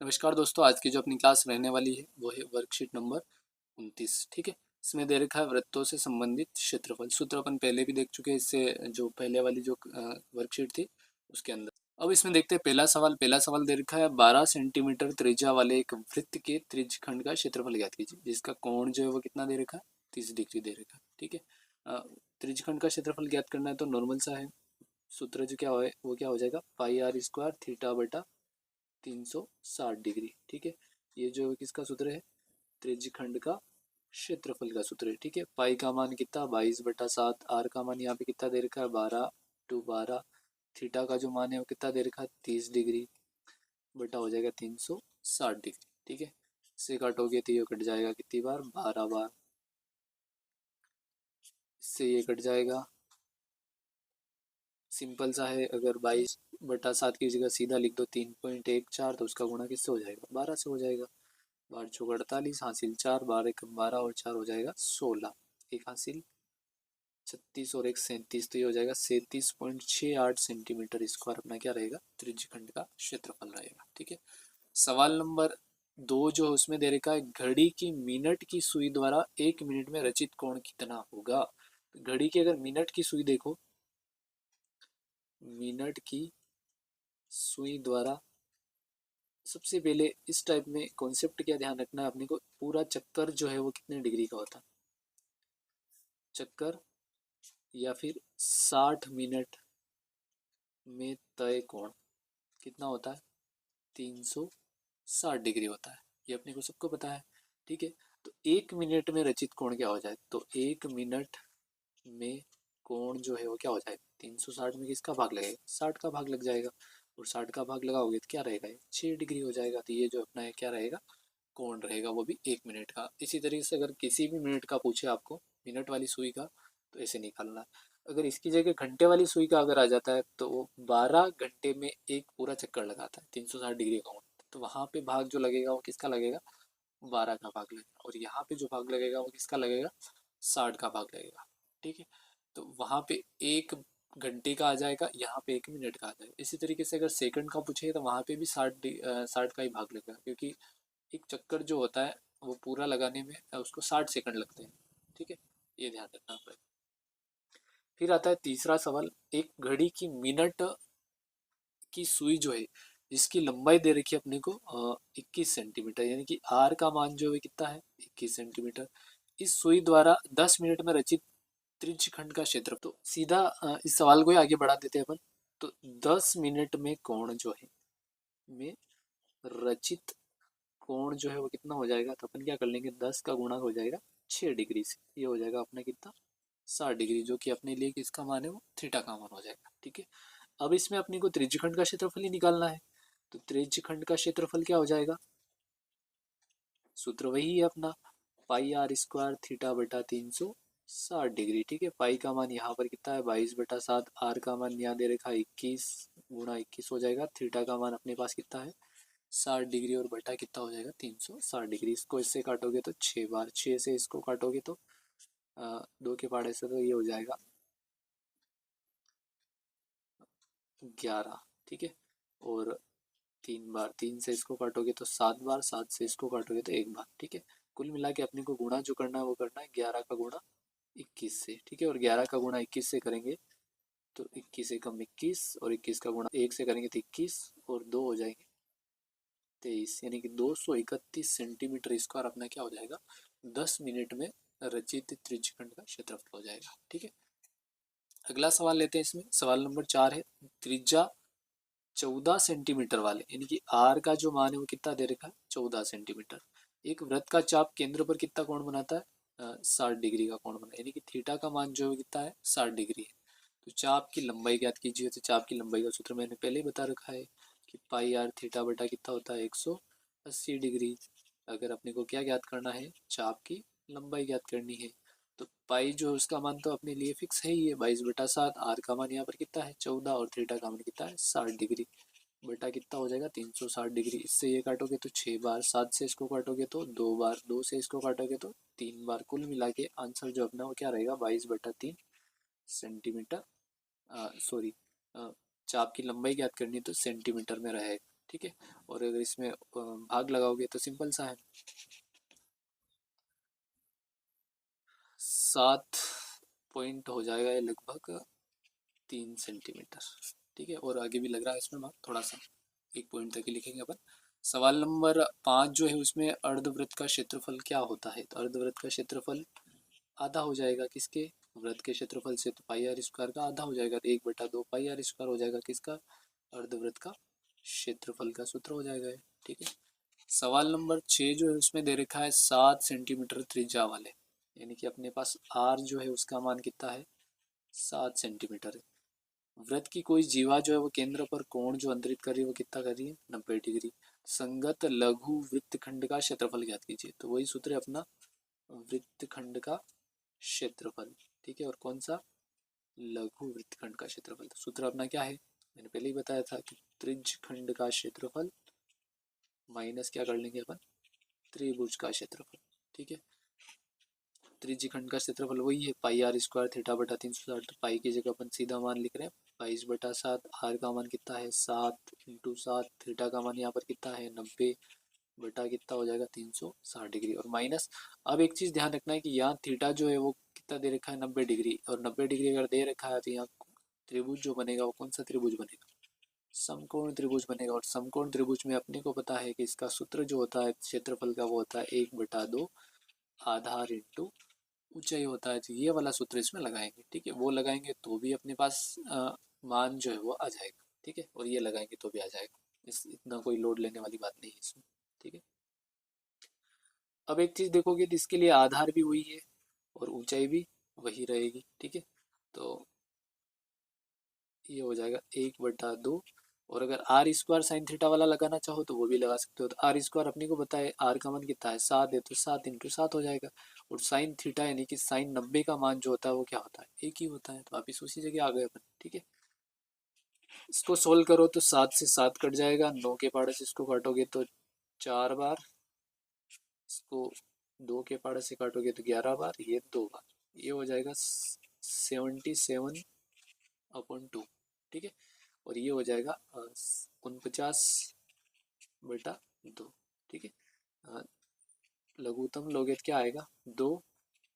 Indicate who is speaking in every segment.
Speaker 1: नमस्कार दोस्तों, आज की जो अपनी क्लास रहने वाली है वो है वर्कशीट नंबर 29। ठीक है, इसमें दे रखा है वृत्तों से संबंधित क्षेत्रफल। सूत्र अपन पहले भी देख चुके हैं, इससे जो पहले वाली जो वर्कशीट थी उसके अंदर। अब इसमें देखते हैं पहला सवाल दे रखा है 12 सेंटीमीटर त्रिज्या वाले एक वृत्त के त्रिज्यखंड का क्षेत्रफल ज्ञात कीजिए, जिसका कोण जो है वो कितना दे रखा है, 30 डिग्री दे रखा है। ठीक है, त्रिज्यखंड का क्षेत्रफल ज्ञात करना है तो नॉर्मल सा है। सूत्र जो क्या है वो क्या हो जाएगा, पाई आर स्क्वायर थीटा बटा 360 डिग्री। ठीक है, ये जो किसका सूत्र है, त्रिज्यखंड का क्षेत्रफल का सूत्र है। ठीक है, पाई का मान कितना 22/7, आर का मान यहाँ पे कितना दे रखा है 12/12, थीटा का जो मान है वो कितना दे रखा है 30 डिग्री, बटा हो जाएगा 360 डिग्री। ठीक है, इससे काटोगे तो ये कट जाएगा कितनी बार, 12 बार। इससे ये कट जाएगा, सिंपल सा है। अगर 22/7 की जगह सीधा लिख दो 3.14, तो उसका गुणा किससे हो जाएगा, 12 से हो जाएगा। 12×4 = 48, हासिल 4, 12×1 = 12 और 4 हो जाएगा 16, एक हासिल 36 और एक 37, तो ये हो जाएगा 37.68 सेंटीमीटर स्क्वायर अपना क्या रहेगा, त्रिज्यखंड का क्षेत्रफल रहेगा। ठीक है, सवाल नंबर 2 जो है उसमें दे रखा है घड़ी की मिनट की सुई द्वारा 1 मिनट में रचित कोण कितना होगा। घड़ी की अगर मिनट की सुई देखो, मिनट की सुई द्वारा सबसे पहले इस टाइप में कॉन्सेप्ट क्या ध्यान रखना है अपने को, पूरा चक्कर जो है वो कितने डिग्री का होता है, चक्कर या फिर 60 मिनट में तय कोण कितना होता है, 360 डिग्री होता है। ये अपने को सबको पता है। ठीक है, तो 1 मिनट में रचित कोण क्या हो जाए, तो 1 मिनट में कोण जो है वो क्या हो जाएगा, 360 में किसका भाग लगेगा, 60 का भाग लग जाएगा, और 60 का भाग लगाओगे तो क्या रहेगा, 6 डिग्री हो जाएगा। तो ये जो अपना है क्या रहेगा, कोण रहेगा, वो भी 1 मिनट का। इसी तरीके से अगर किसी भी मिनट का पूछे आपको, मिनट वाली सुई का, तो ऐसे निकालना है। अगर इसकी जगह घंटे वाली सुई का अगर आ जाता है, तो वो 12 घंटे में एक पूरा चक्कर लगाता है 360 डिग्री का कोण, तो वहां पे भाग जो लगेगा वो किसका लगेगा, 12 का भाग लगेगा, और यहाँ पे जो भाग लगेगा वो किसका लगेगा, 60 का भाग लगेगा। ठीक है, तो वहां पे 1 घंटे का आ जाएगा, यहाँ पे 1 मिनट का आ जाएगा। इसी तरीके से अगर सेकंड का पूछे तो वहां पे भी 60 का ही भाग लगेगा, क्योंकि एक चक्कर जो होता है वो पूरा लगाने में उसको 60 सेकंड लगते हैं। ठीक है, ये ध्यान रखना पड़ेगा। फिर आता है तीसरा सवाल, एक घड़ी की मिनट की सुई जो है जिसकी लंबाई दे रखी है अपने को 21 सेंटीमीटर, यानी कि आर का मान जो है कितना है, 21 सेंटीमीटर। इस सुई द्वारा 10 मिनट में रचित त्रिज्यखंड का क्षेत्र, तो सीधा इस सवाल को ही आगे बढ़ा देते हैं अपन। तो 10 मिनट में कोण जो है में रचित कोण जो है वो कितना हो जाएगा, तो अपन क्या कर लेंगे, 10 का गुणा हो जाएगा 6 डिग्री से, ये हो जाएगा अपना कितना, 60 डिग्री, जो कि अपने लिए किसका मान है, वो थीटा का मान हो जाएगा। ठीक है, अब इसमें अपने को त्रिज्यखंड का क्षेत्रफल ही निकालना है। तो त्रिज्यखंड का क्षेत्रफल क्या हो जाएगा, सूत्र वही है अपना, पाई आर स्क्वायर थीटा बटा 360 डिग्री। ठीक है, पाई का मान यहाँ पर कितना है 22/7, आर का मान यहाँ दे रखा है 21 गुणा 21 हो जाएगा, थीटा का मान अपने पास कितना है 60 डिग्री, और बटा कितना हो जाएगा 360 डिग्री। इसको इससे काटोगे तो 6 बार, 6 से इसको काटोगे तो 2 के पाड़े से, तो ये हो जाएगा 11। ठीक है, और 3 बार, 3 से इसको काटोगे तो 7 बार, 7 से इसको काटोगे तो 1 बार। ठीक है, कुल मिला के अपने को गुणा जो करना है वो करना है 11 का गुणा 21 से। ठीक है, और 11 का गुणा 21 से करेंगे तो 21 एकम 21, और 21 का गुणा 1 से करेंगे तो 21, और 2 हो जाएंगे 23, यानी कि 231 सेंटीमीटर स्क्वायर अपना क्या हो जाएगा, 10 मिनट में रचित त्रिज्यखंड का क्षेत्रफल हो जाएगा। ठीक है, अगला सवाल लेते हैं। इसमें सवाल नंबर 4 है, त्रिज्या 14 सेंटीमीटर वाले, यानी कि आर का जो मान है वो कितना दे रखा है, 14 सेंटीमीटर, एक वृत्त का चाप केंद्र पर कितना कोण बनाता है, 60 डिग्री का कोण बना, यानी कि थीटा का मान जो है कितना है, 60 डिग्री है। तो चाप की लंबाई ज्ञात कीजिए। तो चाप की लंबाई का सूत्र मैंने पहले ही बता रखा है कि पाई आर थीटा बटा कितना होता है, 180 डिग्री। अगर अपने को क्या ज्ञात करना है, चाप की लंबाई ज्ञात करनी है, तो पाई जो है उसका मान तो अपने लिए फिक्स है ही है 22/7, आर का मान यहाँ पर कितना है 14, और थीटा का मान कितना है 60 डिग्री, बटा कितना हो जाएगा 360 डिग्री। इससे ये काटोगे तो 6 बार, 7 से इसको काटोगे तो 2 बार, 2 से इसको काटोगे तो 3 बार, कुल मिला के आंसर जो अपना वो क्या रहेगा 22/3 सेंटीमीटर। सॉरी, चाप की लंबाई ज्ञात करनी है तो सेंटीमीटर में रहेगा। ठीक है। और अगर इसमें भाग लगाओगे तो सिंपल सा है, 7 पॉइंट हो जाएगा ये लगभग 3 सेंटीमीटर। ठीक है, और आगे भी लग रहा है इसमें भाग थोड़ा सा, 1 पॉइंट तक ही लिखेंगे अपन। सवाल नंबर 5 जो है उसमें अर्धवृत्त का क्षेत्रफल क्या होता है। तो अर्धवृत्त का क्षेत्रफल आधा हो जाएगा किसके, वृत्त के क्षेत्रफल से, तो पाई आर स्क्वायर का आधा हो जाएगा, तो 1/2 पाई आर स्क्वायर हो जाएगा किसका, अर्धवृत्त का क्षेत्रफल का सूत्र हो जाएगा। ठीक है। सवाल नंबर 6 जो है उसमें दे रखा है 7 सेंटीमीटर त्रिज्या वाले, यानी कि अपने पास आर जो है उसका मान कितना है, 7 सेंटीमीटर है। वृत्त की कोई जीवा जो है वो केंद्र पर कोण जो अंतरित कर रही है वो कितना कर रही है, 90 डिग्री। संगत लघु वृत्तखंड का क्षेत्रफल ज्ञात कीजिए। तो वही सूत्र है अपना, वृत्तखंड का क्षेत्रफल। ठीक है, और कौन सा, लघु वृत्तखंड का क्षेत्रफल। तो सूत्र अपना क्या है, मैंने पहले ही बताया था कि त्रिज्यखंड का क्षेत्रफल माइनस क्या कर लेंगे अपन, त्रिभुज का क्षेत्रफल। ठीक है, त्रिज्यखंड का क्षेत्रफल वही है पाई आर स्क्वायर थीटा बटा 360। तो पाई की जगह अपन सीधा मान लिख रहे हैं 22/7। आर का मान कितना है 7 इंटू 7, थीटा का मान यहाँ पर कितना है 90 बटा कितना हो जाएगा 360 डिग्री, और माइनस। अब एक चीज ध्यान रखना है कि यहाँ थीटा जो है वो कितना दे रखा है 90 डिग्री, और 90 डिग्री अगर दे रखा है तो यहाँ त्रिभुज जो बनेगा वो कौन सा त्रिभुज बनेगा, समकोण त्रिभुज बनेगा। और समकोण त्रिभुज में अपने को पता है कि इसका सूत्र जो होता है क्षेत्रफल का वो होता है 1/2 आधार इंटू ऊंचाई होता है। तो ये वाला सूत्र इसमें लगाएंगे। ठीक है, वो लगाएंगे तो भी अपने पास मान जो है वो आ जाएगा। ठीक है, और ये लगाएंगे तो भी आ जाएगा, इस इतना कोई लोड लेने वाली बात नहीं है इसमें। ठीक है, अब एक चीज देखोगे तो इसके लिए आधार भी वही है और ऊंचाई भी वही रहेगी। ठीक है, तो ये हो जाएगा 1/2, और अगर आर स्क्वायर साइन थीटा वाला लगाना चाहो तो वो भी लगा सकते हो। तो आर स्क्वायर अपने को पता है आर का मान कितना है 7 है, तो 7 इंटू 7 हो जाएगा। और साइन थीटा यानी कि साइन 90 का मान जो होता है वो क्या होता है, एक ही होता है। तो वापिस उसी जगह आ गए अपन। ठीक है, इसको सोल्व करो तो 7 से 7 कट जाएगा, 9 के पहाड़े से इसको काटोगे तो 4 बार, इसको 2 के पहाड़े से काटोगे तो 11 बार, ये 2 बार, ये हो जाएगा 77/2। ठीक है, और ये हो जाएगा 49/2। ठीक है, लघुत्तम लोगे क्या आएगा 2,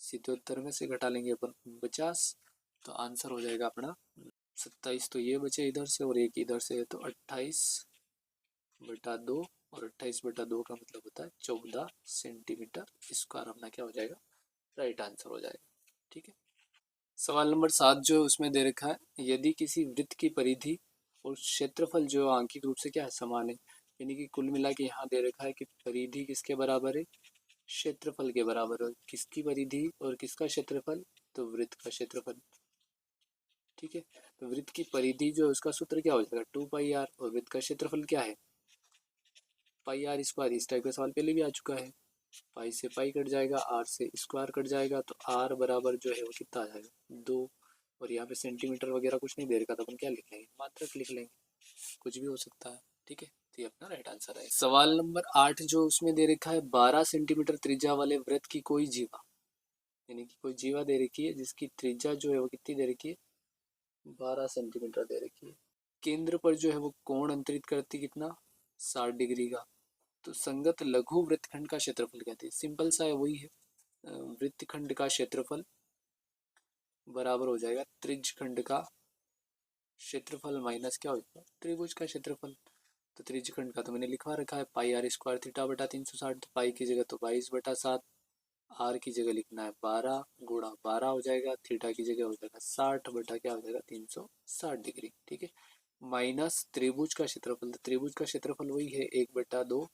Speaker 1: सीधे उत्तर में से घटा लेंगे अपन 49, तो आंसर हो जाएगा अपना 27। तो ये बचे इधर से और एक इधर से, तो 28/2, और 28/2 का मतलब होता है 14 सेंटीमीटर स्क्वायर। अपना क्या हो जाएगा, राइट आंसर हो जाएगा। ठीक है, सवाल नंबर 7 जो है उसमें दे रखा है यदि किसी वृत्त की परिधि और क्षेत्रफल जो आंकिक रूप से क्या है समान है, यानी कि कुल मिला के यहाँ दे रखा है कि परिधि किसके बराबर है, क्षेत्रफल के बराबर है। किसकी परिधि और किसका क्षेत्रफल, तो वृत्त का क्षेत्रफल। ठीक है, तो वृत्त की परिधि जो है उसका सूत्र क्या हो जाएगा 2 पाई आर, और वृत्त का क्षेत्रफल क्या है पाई आर स्क्वायर। इस टाइप का सवाल पहले भी आ चुका है, पाई से पाई कट जाएगा, आर से स्क्वायर कट जाएगा, तो आर बराबर जो है वो कितना आ जाएगा 2। और यहाँ पे सेंटीमीटर वगैरह कुछ नहीं दे रखा, तो अपन क्या लिख लेंगे, मात्रक लिख लेंगे, कुछ भी हो सकता है। ठीक है, तो ये अपना राइट आंसर है। सवाल नंबर 8 जो उसमें दे रखा है 12 सेंटीमीटर त्रिज्या वाले वृत्त की कोई जीवा, यानी कि कोई जीवा दे रखी है जिसकी त्रिज्या जो है वो कितनी दे रखी है 12 सेंटीमीटर दे रखी है। केंद्र पर जो है वो कोण अंतरित करती कितना 60 डिग्री का। तो संगत लघु वृत्तखंड का क्षेत्रफल कहते हैं, सिंपल सा है वही है, वृत्तखंड का क्षेत्रफल बराबर हो जाएगा त्रिज्यखंड का क्षेत्रफल माइनस क्या हो जाएगा त्रिभुज का क्षेत्रफल। तो त्रिज्यखंड का तो मैंने लिखवा रखा है पाई आर स्क्वायर थीटा बटा 360। तो पाई की जगह तो 22/7, आर की जगह लिखना है 12 गुणा 12 हो जाएगा, थीटा की जगह हो जाएगा 60 बटा क्या हो जाएगा 360 डिग्री। ठीक है, माइनस त्रिभुज का क्षेत्रफल। तो त्रिभुज का क्षेत्रफल वही है 1/2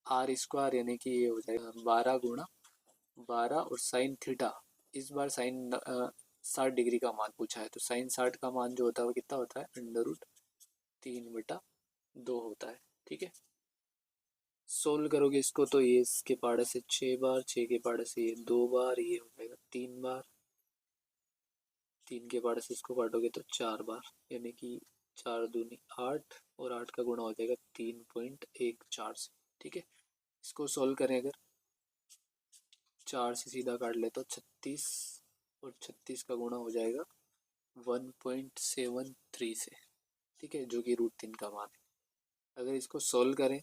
Speaker 1: आर स्क्वायर, यानी कि ये हो जाएगा 12 गुणा 12, और साइन थीटा, इस बार साइन 60 डिग्री का मान पूछा है, तो साइन 60 का मान जो होता है वो कितना होता है √3/2 होता है। ठीक है, सोल्व करोगे इसको तो ये इसके पाड़े से 6 बार, 6 के पाड़े से ये 2 बार, ये हो जाएगा 3 बार, 3 के पाड़े से इसको काटोगे तो 4 बार, यानी कि 4 दूनी 8, और 8 का गुणा हो जाएगा 3.14 से। ठीक है, इसको सोल्व करें अगर 4 से सीधा काट ले तो 36, और 36 का गुणा हो जाएगा 1.73 से। ठीक है, जो कि √3 का मान है। अगर इसको सोल्व करें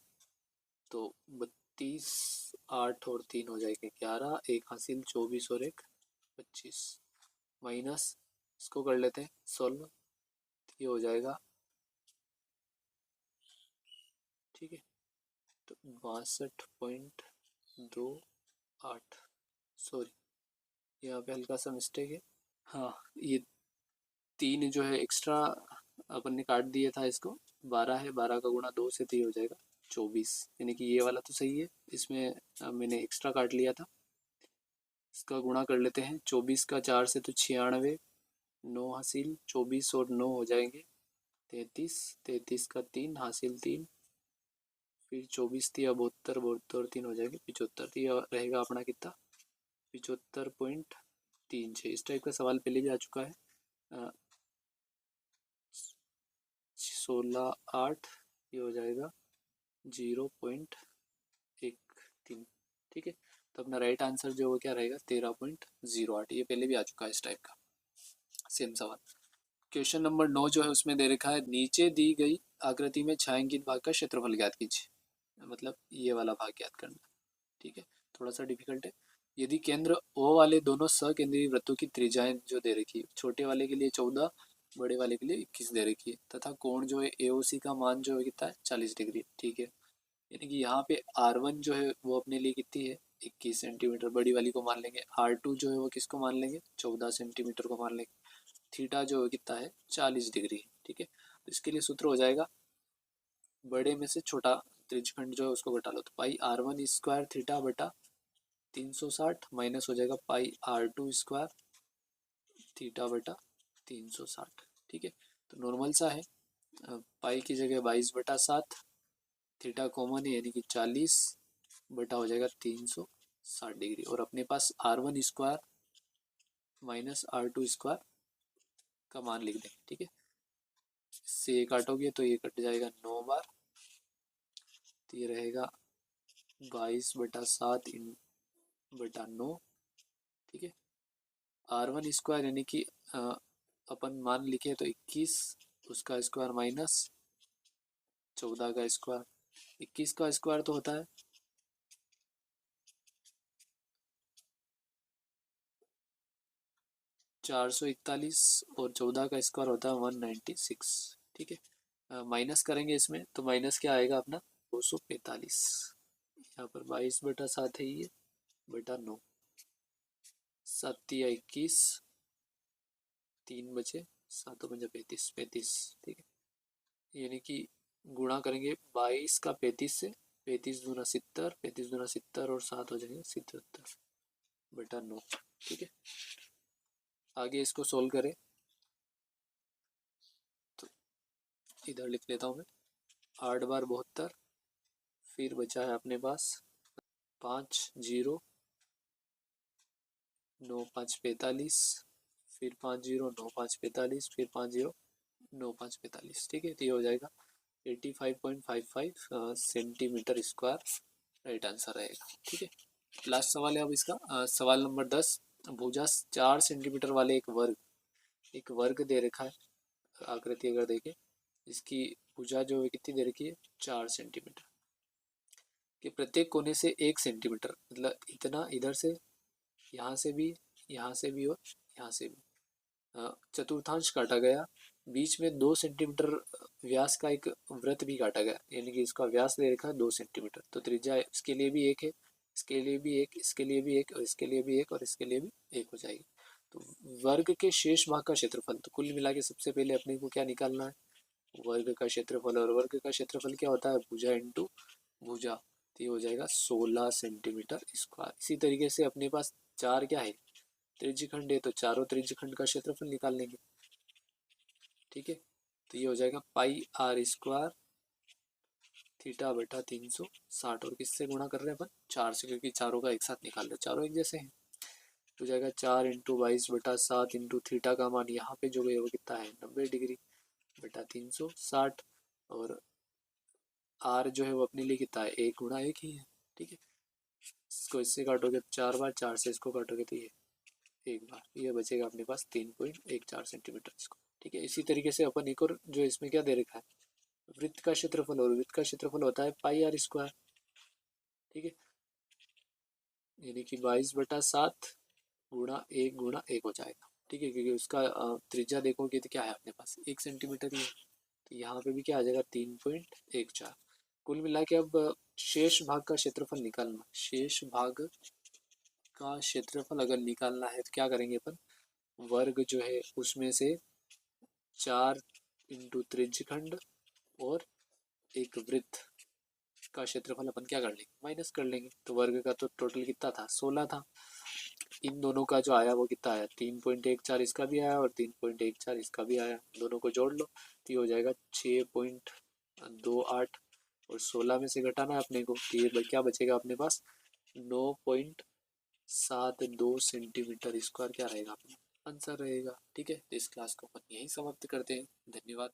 Speaker 1: तो 32, 8 और 3 हो जाएगा 11, एक हासिल 24 और एक 25, माइनस इसको कर लेते हैं सोल्व, ये हो जाएगा, ठीक है। तो 62.28, सॉरी यहाँ पे हल्का सा मिस्टेक है। हाँ, ये 3 जो है एक्स्ट्रा अपन ने काट दिया था, इसको 12 है, 12 का गुणा 2 से तो ये हो जाएगा 24, यानी कि ये वाला तो सही है, इसमें मैंने एक्स्ट्रा काट लिया था। इसका गुणा कर लेते हैं, 24 का 4 से तो 96, 9 हासिल 24 और 9 हो जाएंगे 33, 33 का 3 हासिल 3, फिर 24 थी, अब 72, 72 3 हो जाएंगे 75, तो ये रहेगा अपना कितना 75.36। इस टाइप का सवाल पहले भी आ चुका है, 16, 8, ये हो जाएगा 0.13, ठीक है। तो अपना राइट आंसर जो वो क्या रहेगा 13.08, ये पहले भी आ चुका है इस टाइप का सेम सवाल। क्वेश्चन नंबर 9 जो है उसमें दे रखा है, नीचे दी गई आकृति में छायांकित भाग का क्षेत्रफल ज्ञात कीजिए, मतलब ये वाला भाग ज्ञात करना, ठीक है। थोड़ा सा डिफिकल्ट है। यदि केंद्र ओ वाले दोनों सकेंद्रीय वृत्तों की त्रिज्याएं जो दे रखी है, छोटे वाले के लिए 14, बड़े वाले के लिए 21 दे रखी है, तथा कोण जो है एओसी का मान जो है कितना है 40 डिग्री, ठीक है। यानी कि यहाँ पे R1 जो है वो अपने लिए कितनी है 21 सेंटीमीटर, बड़ी वाली को मान लेंगे। R2 जो है वो किसको मान लेंगे 14 सेंटीमीटर को मान लेंगे। थीटा जो है कितना है 40 डिग्री, ठीक है। तो इसके लिए सूत्र हो जाएगा, बड़े में से छोटा त्रिज्यखंड जो है उसको घटा लो, तो पाई R1 स्क्वायर थीटा बटा 360 माइनस हो जाएगा पाई R2 स्क्वायर थीटा बटा 360, ठीक है। तो नॉर्मल सा है, पाई की जगह 22/7, थीटा कॉमन है यानी कि 40 बटा हो जाएगा 360 डिग्री, और अपने पास R1 square minus R2 square का मान लिख देंगे, ठीक है। इससे ये काटोगे तो ये कट जाएगा 9 बार, तो ये रहेगा 22/7 बटा 9, ठीक है। R1 स्क्वायर यानी कि अपन मान लिखे तो 21, उसका स्क्वायर माइनस 14 का स्क्वायर, 21 का स्क्वायर तो होता है 441, और 14 का स्क्वायर होता है 196, ठीक है। माइनस करेंगे इसमें तो माइनस क्या आएगा अपना 245, यहाँ पर 22/7 है ये बटा 9, 7 या 21, 3 बचे, 7 पंजा 35, 35, ठीक है। यानी कि गुणा करेंगे 22 का 35 से, 35 दूना 70, 35 दूना 70 और 7 हो जाएंगे 77 बटा 9, ठीक है। आगे इसको सोल्व करें तो इधर लिख लेता हूँ मैं, 8 बार 72, फिर बचा है अपने पास 5 0, 9 5 45, फिर 5 0 9 5 45, फिर 5 0 9 5 45, ठीक है। तो ये हो जाएगा 85.55 सेंटीमीटर स्क्वायर राइट आंसर रहेगा, ठीक है। लास्ट सवाल है अब इसका, सवाल नंबर 10, भुजा 4 सेंटीमीटर वाले एक वर्ग दे रखा है, आकृति अगर देखें इसकी भुजा जो है कितनी दे रखी है 4 सेंटीमीटर, कि प्रत्येक कोने से 1 सेंटीमीटर, मतलब इतना इधर से, यहाँ से भी, यहाँ से भी और यहाँ से भी चतुर्थांश काटा गया, बीच में 2 सेंटीमीटर व्यास का एक वृत्त भी काटा गया, यानी कि इसका व्यास दे रखा है 2 सेंटीमीटर, तो त्रिज्या इसके लिए भी एक है, इसके लिए भी एक, इसके लिए भी एक, और इसके लिए भी एक, और इसके लिए भी एक हो जाएगी। तो वर्ग के शेष भाग का क्षेत्रफल, तो कुल मिला के सबसे पहले अपने को क्या निकालना है वर्ग का क्षेत्रफल, और वर्ग का क्षेत्रफल क्या होता है भुजा इंटू भुजा, तो ये हो जाएगा 16 सेंटीमीटर स्क्वायर। इसी तरीके से अपने पास 4 क्या है त्रिज्यखंड है, तो चारों त्रिज्यखंड का क्षेत्रफल निकाल लेंगे, ठीक है। तो ये हो जाएगा पाई R स्क्वायर थीटा बटा 360, और किससे गुणा कर रहे हैं अपन 4 से, क्योंकि चारों का एक साथ निकाल रहे, चारों एक जैसे हैं। तो जाएगा 4 इंटू 22/7 इंटू थीटा का मान यहाँ पे जो है वो कितना है 90 डिग्री बटा 360, और R जो है वो अपने लिए कितना है 1 गुणा 1 ही है, ठीक है। इसको इससे काटोगे 4 बार, 4 से इसको काटोगे तो ये 1 बार, ये बचेगा अपने पास 3.14 सेंटीमीटर इसको, ठीक है। इसी तरीके से अपन एक और जो इसमें क्या दे रखा है वृत्त का क्षेत्रफल, और वृत्त का क्षेत्रफल होता है पाई आर स्क्वायर। ठीक है, यानी कि 22/7 गुणा 1 हो जाएगा। ठीक है, क्योंकि उसका त्रिज्या देखोगे तो क्या है अपने पास, 1 सेंटीमीटर ही है। तो यहाँ पे भी क्या आ जाएगा, 3.14। कुल मिला के अब शेष भाग का क्षेत्रफल निकालना। शेष भाग का क्षेत्रफल अगर निकालना है तो क्या करेंगे अपन, वर्ग जो है उसमें से 4 इंटू त्रिज्यखंड और एक वृत्त का क्षेत्रफल अपन क्या कर लेंगे, माइनस कर लेंगे। तो वर्ग का तो टोटल कितना था, 16 था। इन दोनों का जो आया वो कितना आया, 3.14 इसका भी आया और 3.14 इसका भी आया। दोनों को जोड़ लो तो ये हो जाएगा 6.28, और 16 में से घटाना है अपने को, तो ये क्या बचेगा अपने पास, 9.72 सेंटीमीटर स्क्वायर क्या रहेगा अपना आंसर रहेगा। ठीक है, इस क्लास को अपन यहीं समाप्त करते हैं। धन्यवाद।